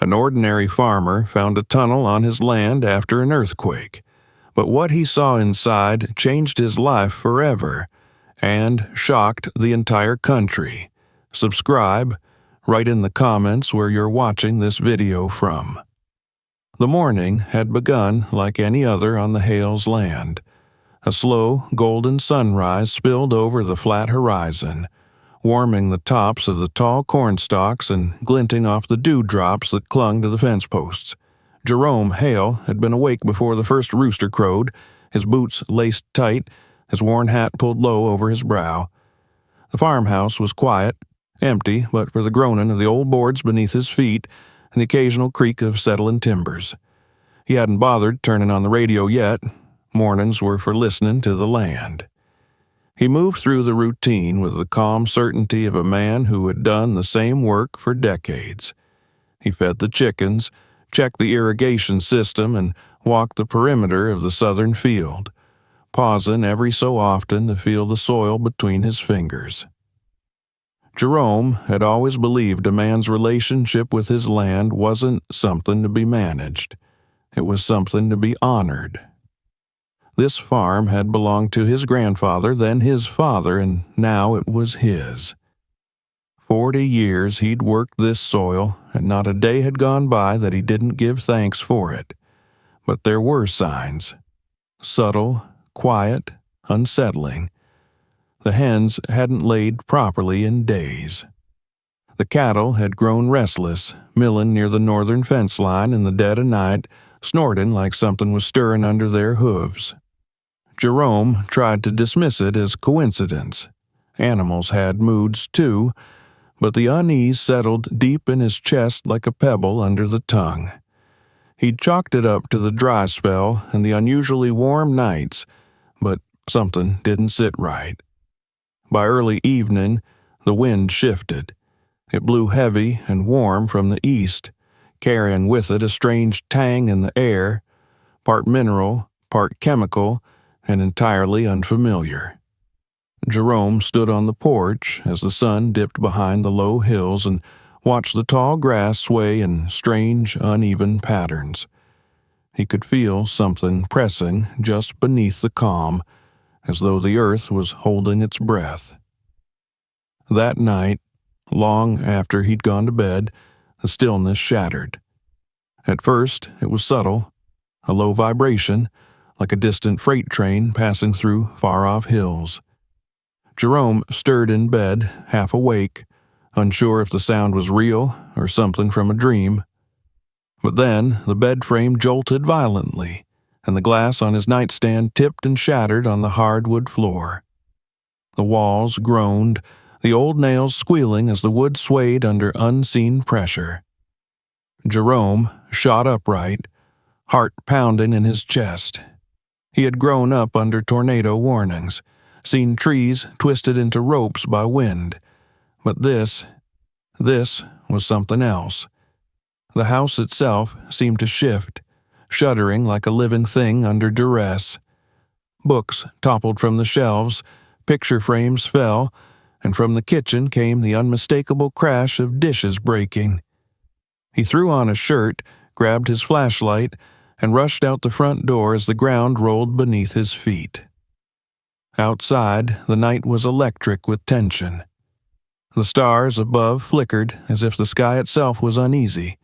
An ordinary farmer found a tunnel on his land after an earthquake, but what he saw inside changed his life forever and shocked the entire country. Subscribe, write in the comments where you're watching this video from. The morning had begun like any other on the Hales' land. A slow, golden sunrise spilled over the flat horizon, warming the tops of the tall cornstalks and glinting off the dewdrops that clung to the fence posts. Jerome Hale had been awake before the first rooster crowed, his boots laced tight, his worn hat pulled low over his brow. The farmhouse was quiet, empty but for the groaning of the old boards beneath his feet and the occasional creak of settling timbers. He hadn't bothered turning on the radio yet. Mornings were for listening to the land. He moved through the routine with the calm certainty of a man who had done the same work for decades. He fed the chickens, checked the irrigation system, and walked the perimeter of the southern field, pausing every so often to feel the soil between his fingers. Jerome had always believed a man's relationship with his land wasn't something to be managed. It was something to be honored. This farm had belonged to his grandfather, then his father, and now it was his. 40 years he'd worked this soil, and not a day had gone by that he didn't give thanks for it. But there were signs. Subtle, quiet, unsettling. The hens hadn't laid properly in days. The cattle had grown restless, milling near the northern fence line in the dead of night, snorting like something was stirring under their hooves. Jerome tried to dismiss it as coincidence. Animals had moods too, but the unease settled deep in his chest like a pebble under the tongue. He'd chalked it up to the dry spell and the unusually warm nights, but something didn't sit right. By early evening, the wind shifted. It blew heavy and warm from the east, carrying with it a strange tang in the air, part mineral, part chemical, and entirely unfamiliar. Jerome stood on the porch as the sun dipped behind the low hills and watched the tall grass sway in strange, uneven patterns. He could feel something pressing just beneath the calm, as though the earth was holding its breath. That night, long after he'd gone to bed, the stillness shattered. At first, it was subtle, a low vibration, like a distant freight train passing through far-off hills. Jerome stirred in bed, half awake, unsure if the sound was real or something from a dream. But then the bed frame jolted violently, and the glass on his nightstand tipped and shattered on the hardwood floor. The walls groaned, the old nails squealing as the wood swayed under unseen pressure. Jerome shot upright, heart pounding in his chest. He had grown up under tornado warnings, seen trees twisted into ropes by wind. But this was something else. The house itself seemed to shift, shuddering like a living thing under duress. Books toppled from the shelves, picture frames fell, and from the kitchen came the unmistakable crash of dishes breaking. He threw on a shirt, grabbed his flashlight, and rushed out the front door as the ground rolled beneath his feet. Outside, the night was electric with tension. The stars above flickered as if the sky itself was uneasy.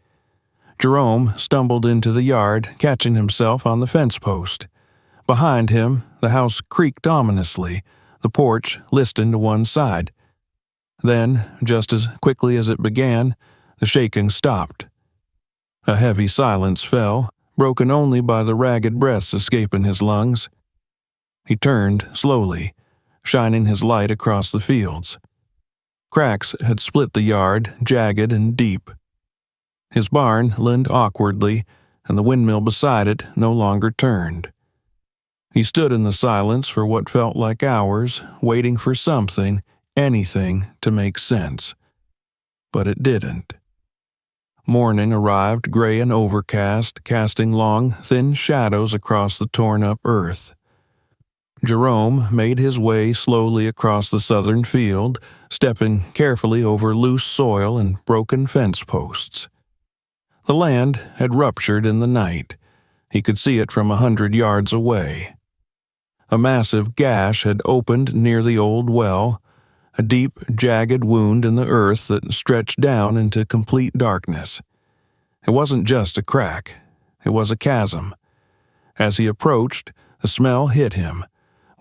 Jerome stumbled into the yard, catching himself on the fence post. Behind him, the house creaked ominously, the porch listing to one side. Then, just as quickly as it began, the shaking stopped. A heavy silence fell, broken only by the ragged breaths escaping his lungs. He turned slowly, shining his light across the fields. Cracks had split the yard, jagged and deep. His barn leaned awkwardly, and the windmill beside it no longer turned. He stood in the silence for what felt like hours, waiting for something, anything, to make sense. But it didn't. Morning arrived gray and overcast, casting long, thin shadows across the torn-up earth. Jerome made his way slowly across the southern field, stepping carefully over loose soil and broken fence posts. The land had ruptured in the night. He could see it from 100 yards away. A massive gash had opened near the old well, a deep, jagged wound in the earth that stretched down into complete darkness. It wasn't just a crack. It was a chasm. As he approached, the smell hit him.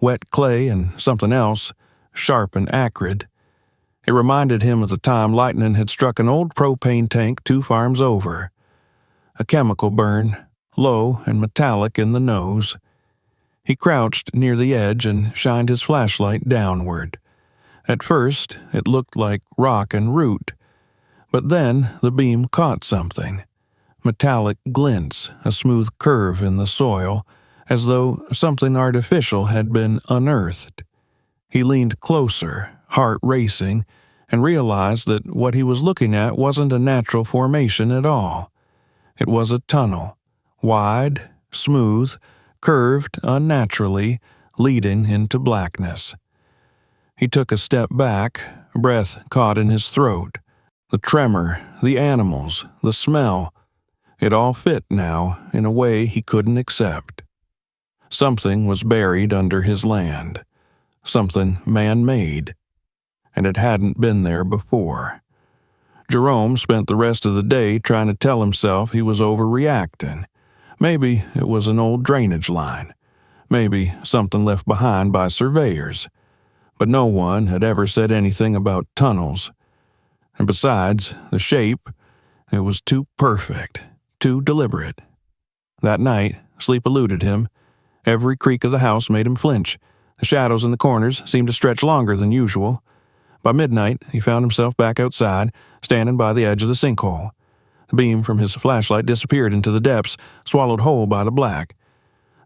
Wet clay and something else, sharp and acrid. It reminded him of the time lightning had struck an old propane tank 2 farms over. A chemical burn, low and metallic in the nose. He crouched near the edge and shined his flashlight downward. At first, it looked like rock and root, but then the beam caught something. Metallic glints, a smooth curve in the soil, as though something artificial had been unearthed. He leaned closer, heart racing, and realized that what he was looking at wasn't a natural formation at all. It was a tunnel, wide, smooth, curved unnaturally, leading into blackness. He took a step back, breath caught in his throat. The tremor, the animals, the smell, it all fit now in a way he couldn't accept. Something was buried under his land, something man-made, and it hadn't been there before. Jerome spent the rest of the day trying to tell himself he was overreacting. Maybe it was an old drainage line, maybe something left behind by surveyors, but no one had ever said anything about tunnels. And besides, the shape, it was too perfect, too deliberate. That night, sleep eluded him. Every creak of the house made him flinch. The shadows in the corners seemed to stretch longer than usual. By midnight, he found himself back outside, standing by the edge of the sinkhole. The beam from his flashlight disappeared into the depths, swallowed whole by the black.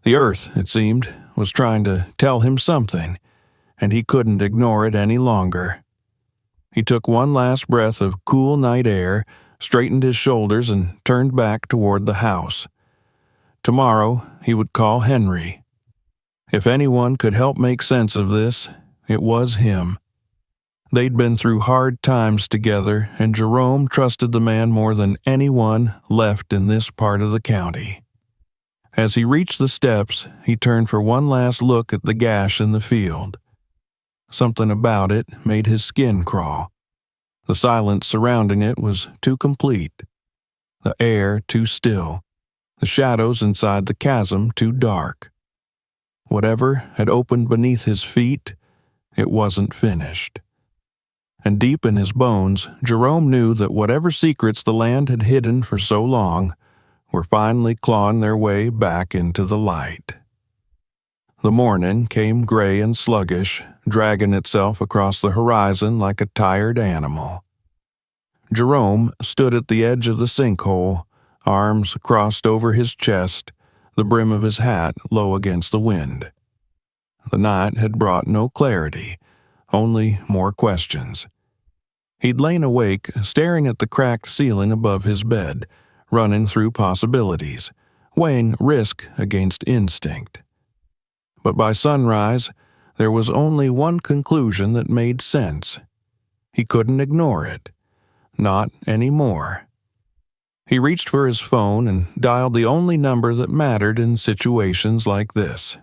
The earth, it seemed, was trying to tell him something, and he couldn't ignore it any longer. He took one last breath of cool night air, straightened his shoulders, and turned back toward the house. Tomorrow, he would call Henry. If anyone could help make sense of this, it was him. They'd been through hard times together, and Jerome trusted the man more than anyone left in this part of the county. As he reached the steps, he turned for one last look at the gash in the field. Something about it made his skin crawl. The silence surrounding it was too complete. The air too still. The shadows inside the chasm too dark. Whatever had opened beneath his feet, it wasn't finished. And deep in his bones, Jerome knew that whatever secrets the land had hidden for so long were finally clawing their way back into the light. The morning came gray and sluggish, dragging itself across the horizon like a tired animal. Jerome stood at the edge of the sinkhole, arms crossed over his chest, the brim of his hat low against the wind. The night had brought no clarity, only more questions. He'd lain awake, staring at the cracked ceiling above his bed, running through possibilities, weighing risk against instinct. But by sunrise, there was only one conclusion that made sense. He couldn't ignore it. Not anymore. He reached for his phone and dialed the only number that mattered in situations like this.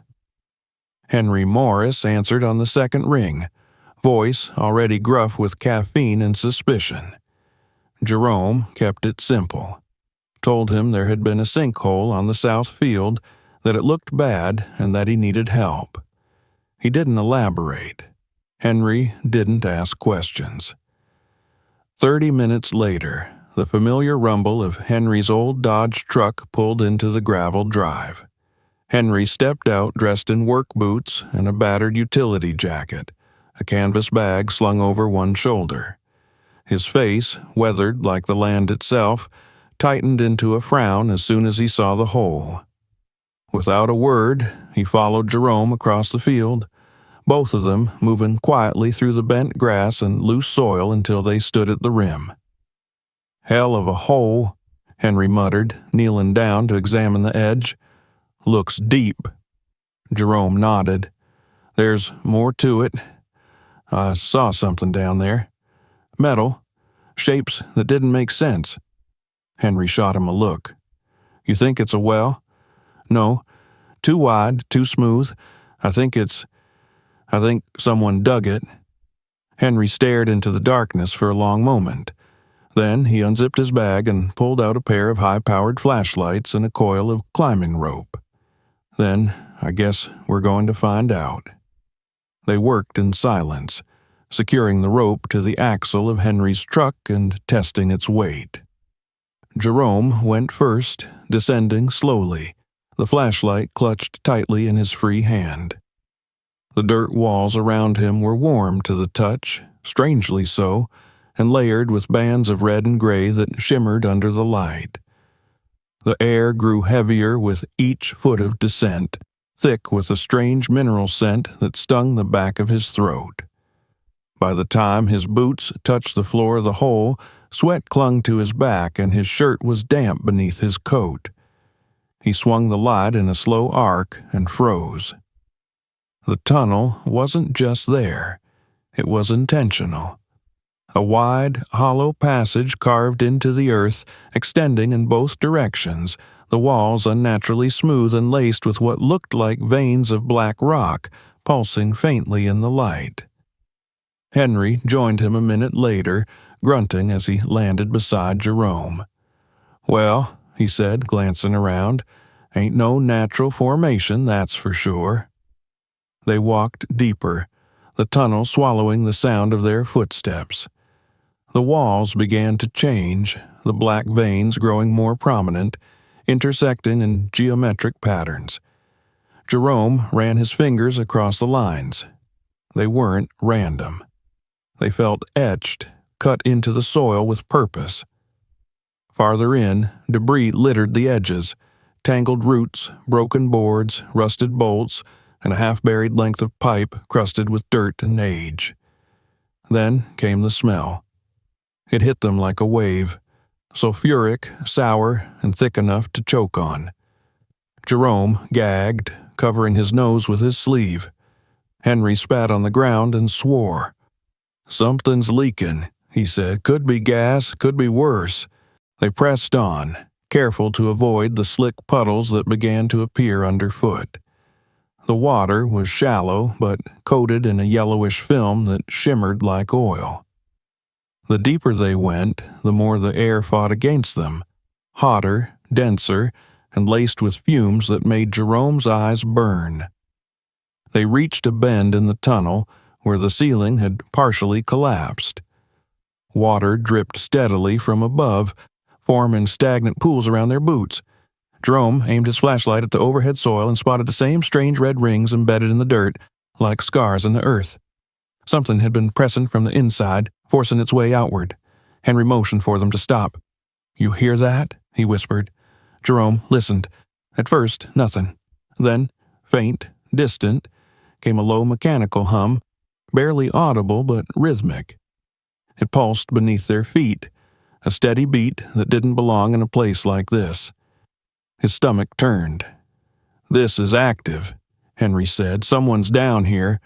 Henry Morris answered on the second ring, voice already gruff with caffeine and suspicion. Jerome kept it simple. Told him there had been a sinkhole on the south field, that it looked bad, and that he needed help. He didn't elaborate. Henry didn't ask questions. 30 minutes later, the familiar rumble of Henry's old Dodge truck pulled into the gravel drive. Henry stepped out dressed in work boots and a battered utility jacket, a canvas bag slung over one shoulder. His face, weathered like the land itself, tightened into a frown as soon as he saw the hole. Without a word, he followed Jerome across the field, both of them moving quietly through the bent grass and loose soil until they stood at the rim. "Hell of a hole," Henry muttered, kneeling down to examine the edge. "Looks deep." Jerome nodded. "There's more to it. I saw something down there. Metal. Shapes that didn't make sense. Henry shot him a look. "You think it's a well?" "No. Too wide, too smooth. I think someone dug it." Henry stared into the darkness for a long moment. Then he unzipped his bag and pulled out a pair of high-powered flashlights and a coil of climbing rope. "Then I guess we're going to find out." They worked in silence, securing the rope to the axle of Henry's truck and testing its weight. Jerome went first, descending slowly, the flashlight clutched tightly in his free hand. The dirt walls around him were warm to the touch, strangely so, and layered with bands of red and gray that shimmered under the light. The air grew heavier with each foot of descent, thick with a strange mineral scent that stung the back of his throat. By the time his boots touched the floor of the hole, sweat clung to his back and his shirt was damp beneath his coat. He swung the light in a slow arc and froze. The tunnel wasn't just there. It was intentional. A wide, hollow passage carved into the earth, extending in both directions, the walls unnaturally smooth and laced with what looked like veins of black rock, pulsing faintly in the light. Henry joined him a minute later, grunting as he landed beside Jerome. "Well," he said, glancing around, "ain't no natural formation, that's for sure." They walked deeper, the tunnel swallowing the sound of their footsteps. The walls began to change, the black veins growing more prominent, intersecting in geometric patterns. Jerome ran his fingers across the lines. They weren't random. They felt etched, cut into the soil with purpose. Farther in, debris littered the edges, tangled roots, broken boards, rusted bolts, and a half-buried length of pipe crusted with dirt and age. Then came the smell. It hit them like a wave, sulfuric, sour, and thick enough to choke on. Jerome gagged, covering his nose with his sleeve. Henry spat on the ground and swore. "Something's leaking," he said. "Could be gas, could be worse." They pressed on, careful to avoid the slick puddles that began to appear underfoot. The water was shallow, but coated in a yellowish film that shimmered like oil. The deeper they went, the more the air fought against them, hotter, denser, and laced with fumes that made Jerome's eyes burn. They reached a bend in the tunnel where the ceiling had partially collapsed. Water dripped steadily from above, forming stagnant pools around their boots. Jerome aimed his flashlight at the overhead soil and spotted the same strange red rings embedded in the dirt, like scars in the earth. Something had been pressing from the inside, forcing its way outward. Henry motioned for them to stop. "You hear that?" he whispered. Jerome listened. At first, nothing. Then, faint, distant, came a low mechanical hum, barely audible but rhythmic. It pulsed beneath their feet, a steady beat that didn't belong in a place like this. His stomach turned. "This is active," Henry said. "Someone's down here.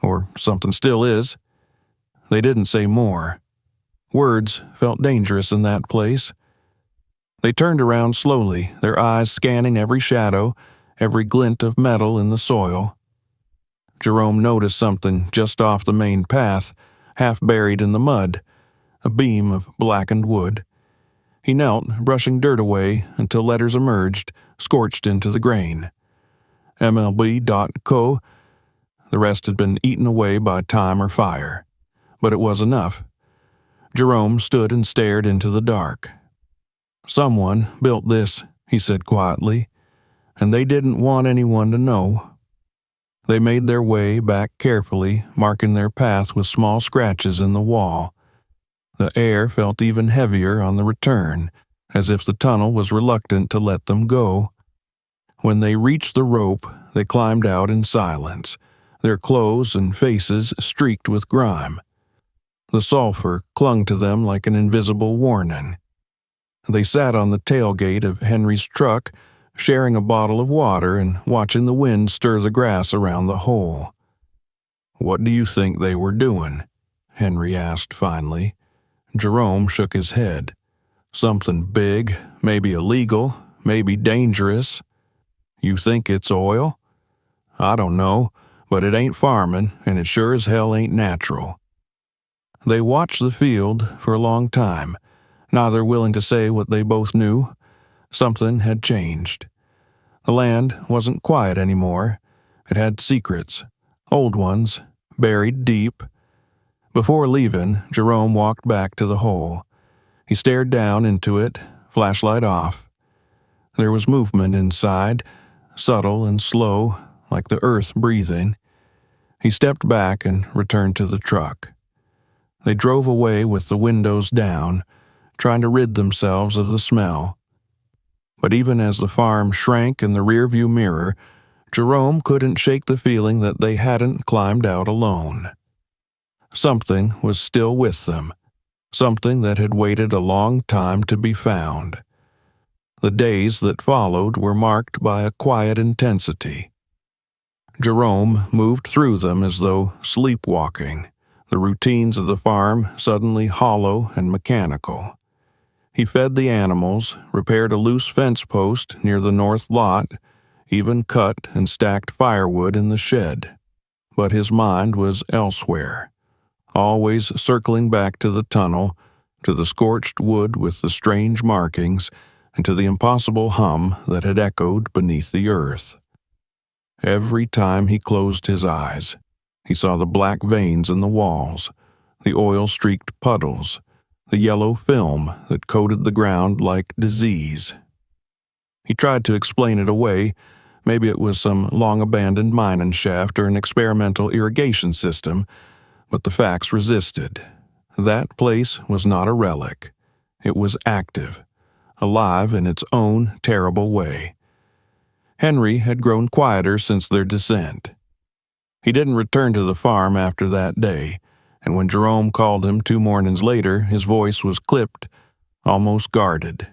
Or something still is." They didn't say more. Words felt dangerous in that place. They turned around slowly, their eyes scanning every shadow, every glint of metal in the soil. Jerome noticed something just off the main path, half buried in the mud, a beam of blackened wood. He knelt, brushing dirt away until letters emerged, scorched into the grain. MLB.co. The rest had been eaten away by time or fire. But it was enough. Jerome stood and stared into the dark. "Someone built this," he said quietly, "and they didn't want anyone to know." They made their way back carefully, marking their path with small scratches in the wall. The air felt even heavier on the return, as if the tunnel was reluctant to let them go. When they reached the rope, they climbed out in silence, their clothes and faces streaked with grime. The sulfur clung to them like an invisible warning. They sat on the tailgate of Henry's truck, sharing a bottle of water and watching the wind stir the grass around the hole. "What do you think they were doing?" Henry asked finally. Jerome shook his head. Something big, maybe illegal, maybe dangerous. You think it's oil? I don't know, but it ain't farming, and it sure as hell ain't natural. They watched the field for a long time, neither willing to say what they both knew. Something had changed. The land wasn't quiet anymore. It had secrets, old ones, buried deep. Before leaving, Jerome walked back to the hole. He stared down into it, flashlight off. There was movement inside, subtle and slow, like the earth breathing. He stepped back and returned to the truck. They drove away with the windows down, trying to rid themselves of the smell. But even as the farm shrank in the rearview mirror, Jerome couldn't shake the feeling that they hadn't climbed out alone. Something was still with them, something that had waited a long time to be found. The days that followed were marked by a quiet intensity. Jerome moved through them as though sleepwalking, the routines of the farm suddenly hollow and mechanical. He fed the animals, repaired a loose fence post near the north lot, even cut and stacked firewood in the shed. But his mind was elsewhere, always circling back to the tunnel, to the scorched wood with the strange markings, and to the impossible hum that had echoed beneath the earth. Every time he closed his eyes, he saw the black veins in the walls, the oil-streaked puddles, the yellow film that coated the ground like disease. He tried to explain it away. Maybe it was some long-abandoned mining shaft or an experimental irrigation system, but the facts resisted. That place was not a relic. It was active, alive in its own terrible way. Henry had grown quieter since their descent. He didn't return to the farm after that day, and when Jerome called him 2 mornings later, his voice was clipped, almost guarded.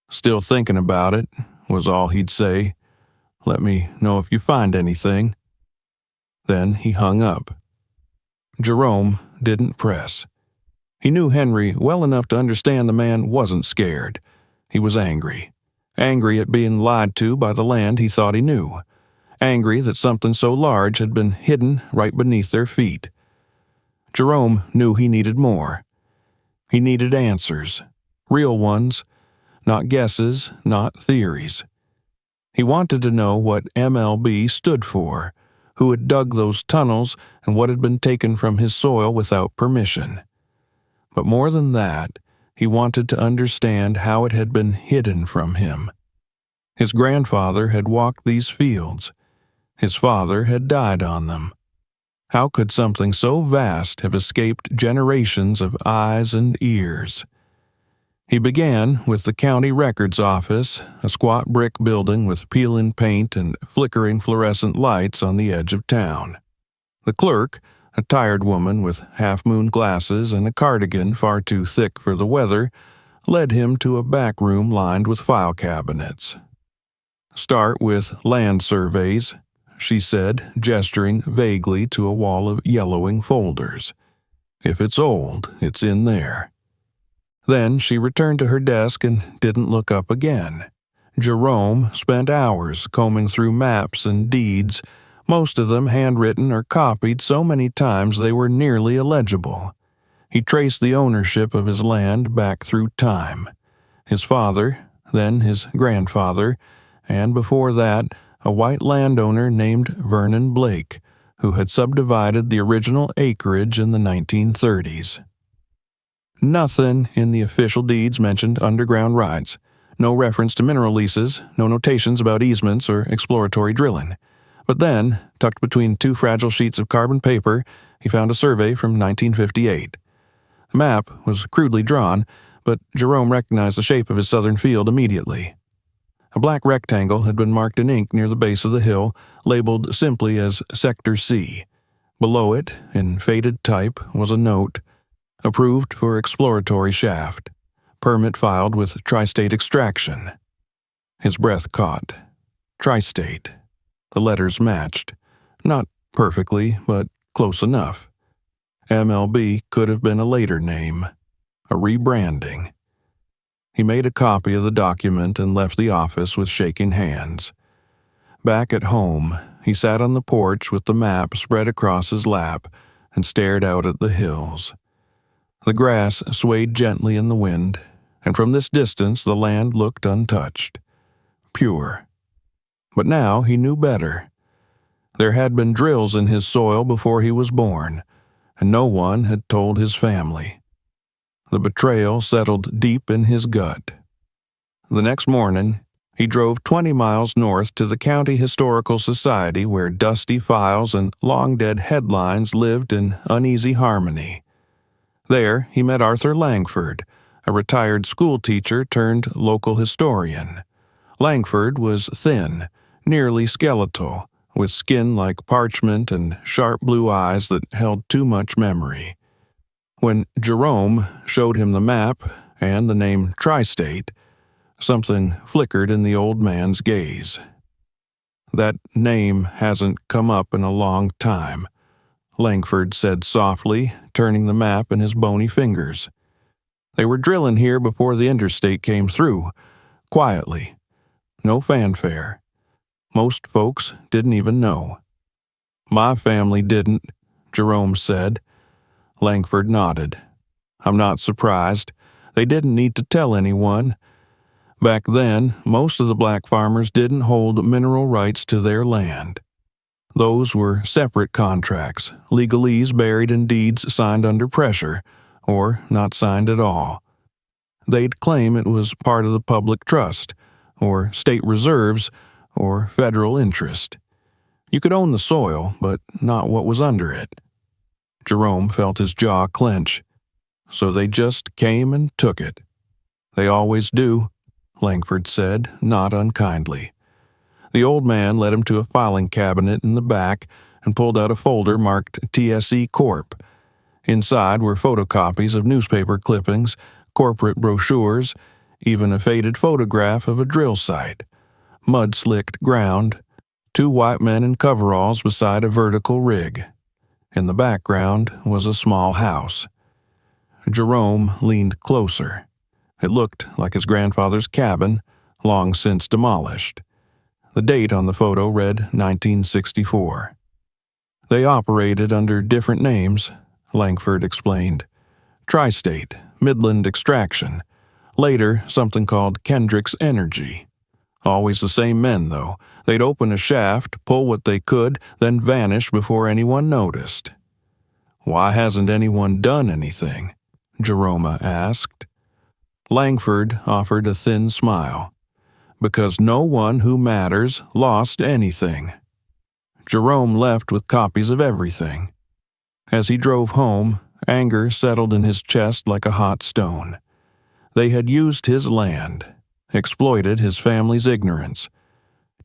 "Still thinking about it," was all he'd say. "Let me know if you find anything." Then he hung up. Jerome didn't press. He knew Henry well enough to understand the man wasn't scared. He was angry. Angry at being lied to by the land he thought he knew. Angry that something so large had been hidden right beneath their feet. Jerome knew he needed more. He needed answers, real ones, not guesses, not theories. He wanted to know what MLB stood for, who had dug those tunnels, and what had been taken from his soil without permission. But more than that, he wanted to understand how it had been hidden from him. His grandfather had walked these fields. His father had died on them. How could something so vast have escaped generations of eyes and ears? He began with the county records office, a squat brick building with peeling paint and flickering fluorescent lights on the edge of town. The clerk, a tired woman with half-moon glasses and a cardigan far too thick for the weather, led him to a back room lined with file cabinets. "Start with land surveys," she said, gesturing vaguely to a wall of yellowing folders. "If it's old, it's in there." Then she returned to her desk and didn't look up again. Jerome spent hours combing through maps and deeds, most of them handwritten or copied so many times they were nearly illegible. He traced the ownership of his land back through time. His father, then his grandfather, and before that, a white landowner named Vernon Blake, who had subdivided the original acreage in the 1930s. Nothing in the official deeds mentioned underground rights. No reference to mineral leases, no notations about easements or exploratory drilling. But then, tucked between 2 fragile sheets of carbon paper, he found a survey from 1958. The map was crudely drawn, but Jerome recognized the shape of his southern field immediately. A black rectangle had been marked in ink near the base of the hill, labeled simply as Sector C. Below it, in faded type, was a note: "Approved for exploratory shaft. Permit filed with Tri-State Extraction." His breath caught. Tri-State. The letters matched. Not perfectly, but close enough. MLB could have been a later name. A rebranding. He made a copy of the document and left the office with shaking hands. Back at home, he sat on the porch with the map spread across his lap and stared out at the hills. The grass swayed gently in the wind, and from this distance the land looked untouched, pure. But now he knew better. There had been drills in his soil before he was born, and no one had told his family. The betrayal settled deep in his gut. The next morning, he drove 20 miles north to the County Historical Society where dusty files and long-dead headlines lived in uneasy harmony. There, he met Arthur Langford, a retired schoolteacher turned local historian. Langford was thin, nearly skeletal, with skin like parchment and sharp blue eyes that held too much memory. When Jerome showed him the map and the name Tri-State, something flickered in the old man's gaze. "That name hasn't come up in a long time," Langford said softly, turning the map in his bony fingers. "They were drilling here before the interstate came through, quietly. No fanfare. Most folks didn't even know." "My family didn't," Jerome said. Langford nodded. "I'm not surprised. They didn't need to tell anyone. Back then, most of the black farmers didn't hold mineral rights to their land. Those were separate contracts, legalese buried in deeds signed under pressure, or not signed at all. They'd claim it was part of the public trust, or state reserves, or federal interest. You could own the soil, but not what was under it." Jerome felt his jaw clench. "So they just came and took it." "They always do," Langford said, not unkindly. The old man led him to a filing cabinet in the back and pulled out a folder marked TSE Corp. Inside were photocopies of newspaper clippings, corporate brochures, even a faded photograph of a drill site, mud-slicked ground, 2 white men in coveralls beside a vertical rig. In the background was a small house. Jerome leaned closer. It looked like his grandfather's cabin, long since demolished. The date on the photo read 1964. "They operated under different names," Langford explained. "Tri-State, Midland Extraction. Later, something called Kendrick's Energy. Always the same men, though. They'd open a shaft, pull what they could, then vanish before anyone noticed." "Why hasn't anyone done anything?" Jerome asked. Langford offered a thin smile. "Because no one who matters lost anything." Jerome left with copies of everything. As he drove home, anger settled in his chest like a hot stone. They had used his land, exploited his family's ignorance,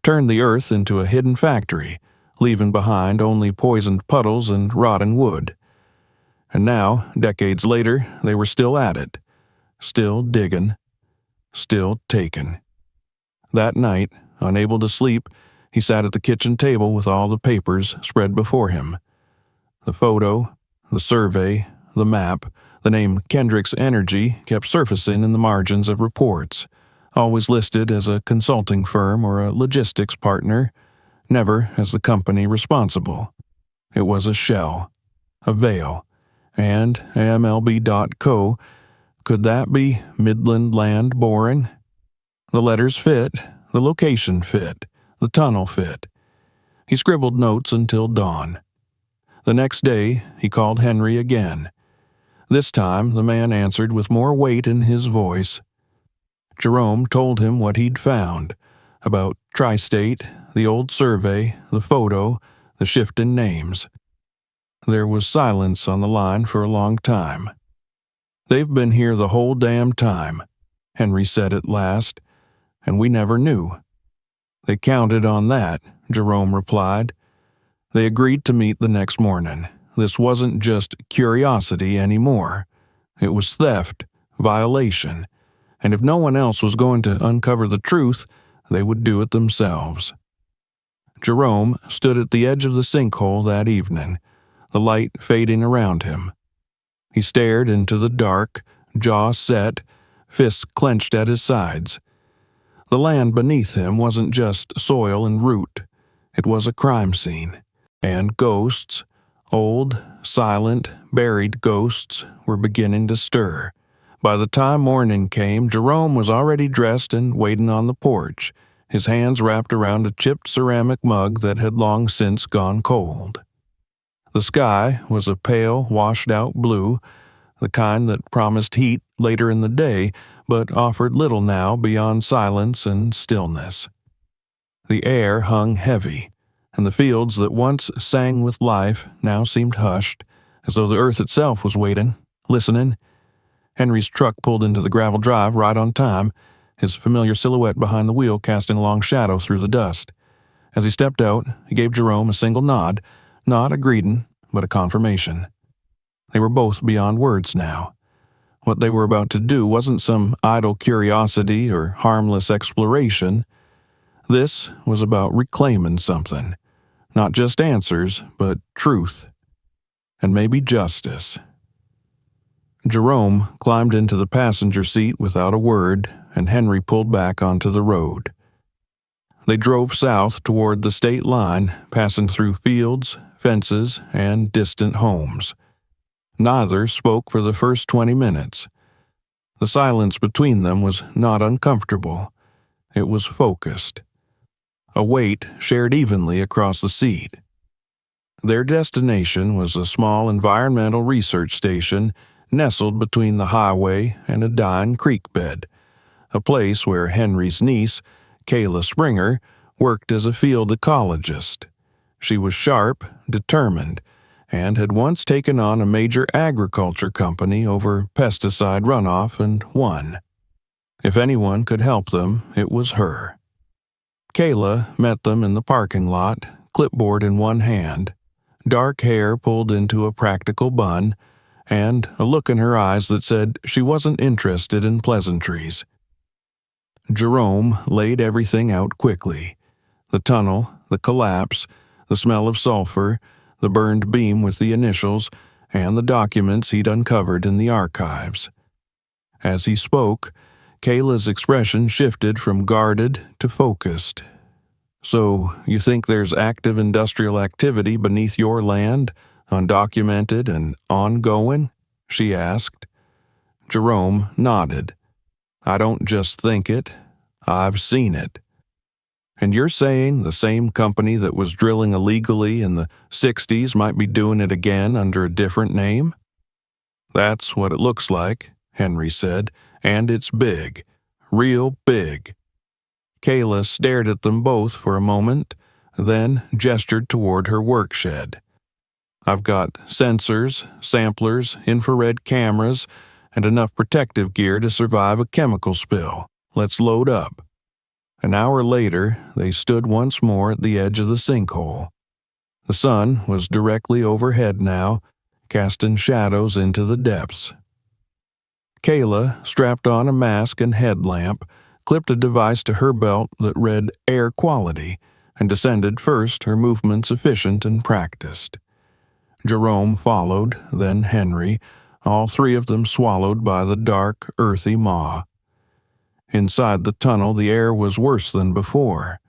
turned the earth into a hidden factory, leaving behind only poisoned puddles and rotten wood. And now, decades later, they were still at it, still digging, still taking. That night, unable to sleep, he sat at the kitchen table with all the papers spread before him. The photo, the survey, the map, the name Kendrick's Energy kept surfacing in the margins of reports, always listed as a consulting firm or a logistics partner, never as the company responsible. It was a shell, a veil, and AMLB.co. Could that be Midland Land Boring? The letters fit, the location fit, the tunnel fit. He scribbled notes until dawn. The next day, he called Henry again. This time, the man answered with more weight in his voice. Jerome told him what he'd found, about Tri-State, the old survey, the photo, the shifting names. There was silence on the line for a long time. "They've been here the whole damn time," Henry said at last, "and we never knew." "They counted on that," Jerome replied. They agreed to meet the next morning. This wasn't just curiosity anymore. It was theft, violation, and if no one else was going to uncover the truth, they would do it themselves. Jerome stood at the edge of the sinkhole that evening, the light fading around him. He stared into the dark, jaw set, fists clenched at his sides. The land beneath him wasn't just soil and root. It was a crime scene. And ghosts, old, silent, buried ghosts, were beginning to stir. By the time morning came, Jerome was already dressed and waiting on the porch, his hands wrapped around a chipped ceramic mug that had long since gone cold. The sky was a pale, washed-out blue, the kind that promised heat later in the day, but offered little now beyond silence and stillness. The air hung heavy, and the fields that once sang with life now seemed hushed, as though the earth itself was waiting, listening. Henry's truck pulled into the gravel drive right on time, his familiar silhouette behind the wheel casting a long shadow through the dust. As he stepped out, he gave Jerome a single nod, not a greeting, but a confirmation. They were both beyond words now. What they were about to do wasn't some idle curiosity or harmless exploration. This was about reclaiming something. Not just answers, but truth. And maybe justice. Jerome climbed into the passenger seat without a word, and Henry pulled back onto the road. They drove south toward the state line, passing through fields, fences, and distant homes. Neither spoke for the first 20 minutes. The silence between them was not uncomfortable. It was focused. A weight shared evenly across the seat. Their destination was a small environmental research station nestled between the highway and a dying creek bed, a place where Henry's niece, Kayla Springer, worked as a field ecologist. She was sharp, determined, and had once taken on a major agriculture company over pesticide runoff and won. If anyone could help them, it was her. Kayla met them in the parking lot, clipboard in one hand, dark hair pulled into a practical bun, and a look in her eyes that said she wasn't interested in pleasantries. Jerome laid everything out quickly. The tunnel, the collapse, the smell of sulfur, the burned beam with the initials, and the documents he'd uncovered in the archives. As he spoke, Kayla's expression shifted from guarded to focused. "So, you think there's active industrial activity beneath your land, undocumented and ongoing?" she asked. Jerome nodded. "I don't just think it, I've seen it." "And you're saying the same company that was drilling illegally in the 60s might be doing it again under a different name?" "That's what it looks like," Henry said, "and it's big. Real big." Kayla stared at them both for a moment, then gestured toward her work shed. "I've got sensors, samplers, infrared cameras, and enough protective gear to survive a chemical spill. Let's load up." An hour later, they stood once more at the edge of the sinkhole. The sun was directly overhead now, casting shadows into the depths. Kayla strapped on a mask and headlamp, clipped a device to her belt that read air quality, and descended first, her movements efficient and practiced. Jerome followed, then Henry, all three of them swallowed by the dark, earthy maw. Inside the tunnel, the air was worse than before.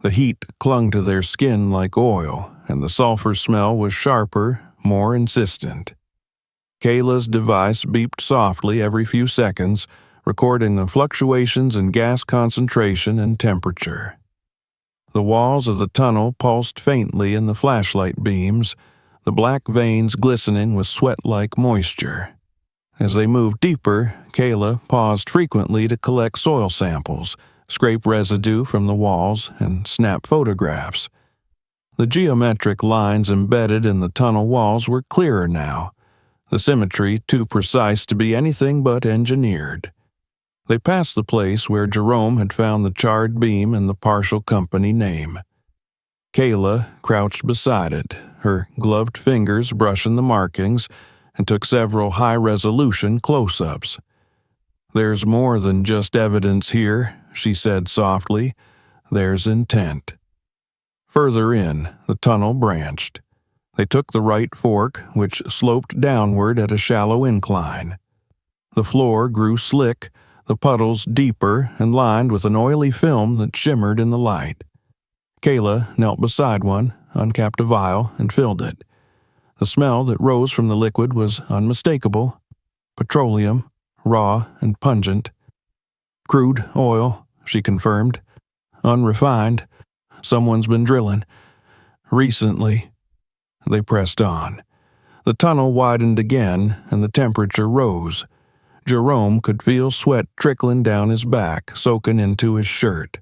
The heat clung to their skin like oil, and the sulfur smell was sharper, more insistent. Kayla's device beeped softly every few seconds, recording the fluctuations in gas concentration and temperature. The walls of the tunnel pulsed faintly in the flashlight beams, the black veins glistening with sweat-like moisture. As they moved deeper, Kayla paused frequently to collect soil samples, scrape residue from the walls, and snap photographs. The geometric lines embedded in the tunnel walls were clearer now, the symmetry too precise to be anything but engineered. They passed the place where Jerome had found the charred beam and the partial company name. Kayla crouched beside it, her gloved fingers brushing the markings, and took several high-resolution close-ups. "There's more than just evidence here," she said softly. "There's intent." Further in, the tunnel branched. They took the right fork, which sloped downward at a shallow incline. The floor grew slick, the puddles deeper and lined with an oily film that shimmered in the light. Kayla knelt beside one, uncapped a vial, and filled it. The smell that rose from the liquid was unmistakable. Petroleum, raw and pungent. Crude oil, she confirmed. Unrefined. Someone's been drilling. Recently. They pressed on. The tunnel widened again, and the temperature rose. Jerome could feel sweat trickling down his back, soaking into his shirt.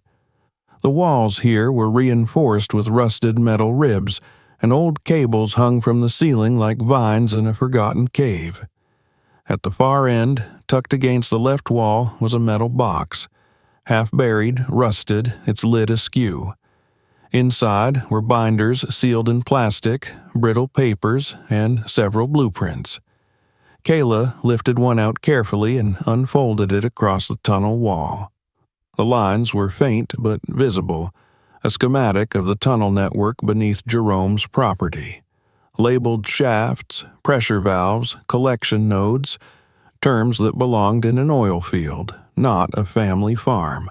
The walls here were reinforced with rusted metal ribs, and old cables hung from the ceiling like vines in a forgotten cave. At the far end, tucked against the left wall, was a metal box. Half buried, rusted, its lid askew. Inside were binders sealed in plastic, brittle papers, and several blueprints. Kayla lifted one out carefully and unfolded it across the tunnel wall. The lines were faint but visible, a schematic of the tunnel network beneath Jerome's property. Labeled shafts, pressure valves, collection nodes, terms that belonged in an oil field, not a family farm.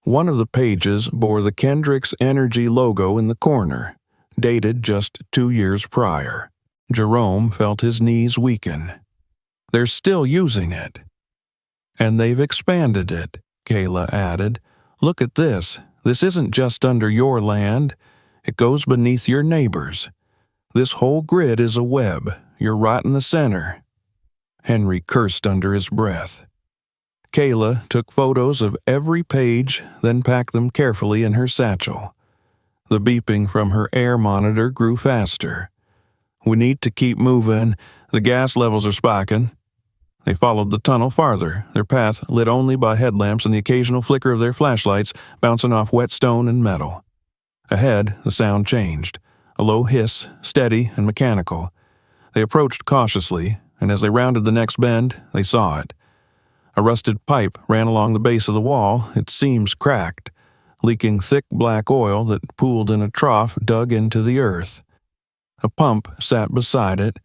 One of the pages bore the Kendricks Energy logo in the corner, dated just 2 years prior. Jerome felt his knees weaken. They're still using it. And they've expanded it, Kayla added. Look at this. This isn't just under your land. It goes beneath your neighbors. This whole grid is a web. You're right in the center. Henry cursed under his breath. Kayla took photos of every page, then packed them carefully in her satchel. The beeping from her air monitor grew faster. We need to keep moving. The gas levels are spiking. They followed the tunnel farther, their path lit only by headlamps and the occasional flicker of their flashlights bouncing off wet stone and metal. Ahead, the sound changed. A low hiss, steady and mechanical. They approached cautiously, and as they rounded the next bend, they saw it. A rusted pipe ran along the base of the wall, its seams cracked, leaking thick black oil that pooled in a trough dug into the earth. A pump sat beside it,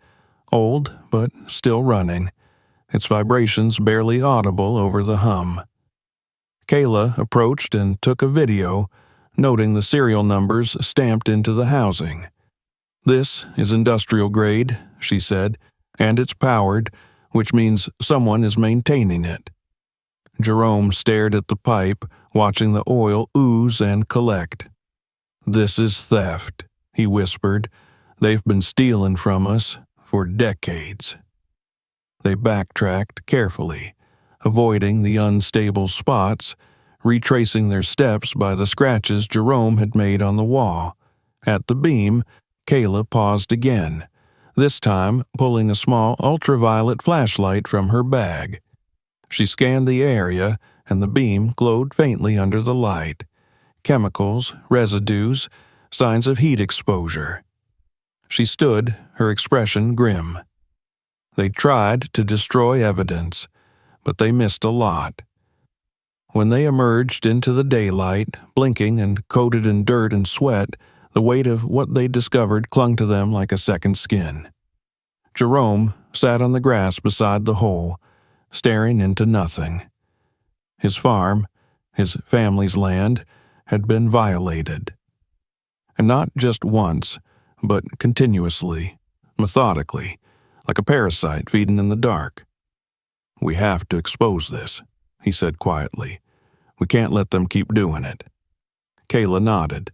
old but still running, its vibrations barely audible over the hum. Kayla approached and took a video, noting the serial numbers stamped into the housing. This is industrial grade, she said, and it's powered, which means someone is maintaining it. Jerome stared at the pipe, watching the oil ooze and collect. This is theft, he whispered. They've been stealing from us for decades. They backtracked carefully, avoiding the unstable spots, retracing their steps by the scratches Jerome had made on the wall. At the beam, Kayla paused again, this time pulling a small ultraviolet flashlight from her bag. She scanned the area, and the beam glowed faintly under the light. Chemicals, residues, signs of heat exposure. She stood, her expression grim. They tried to destroy evidence, but they missed a lot. When they emerged into the daylight, blinking and coated in dirt and sweat, the weight of what they discovered clung to them like a second skin. Jerome sat on the grass beside the hole, staring into nothing. His farm, his family's land, had been violated. And not just once, but continuously, methodically, like a parasite feeding in the dark. We have to expose this, he said quietly. We can't let them keep doing it. Kayla nodded.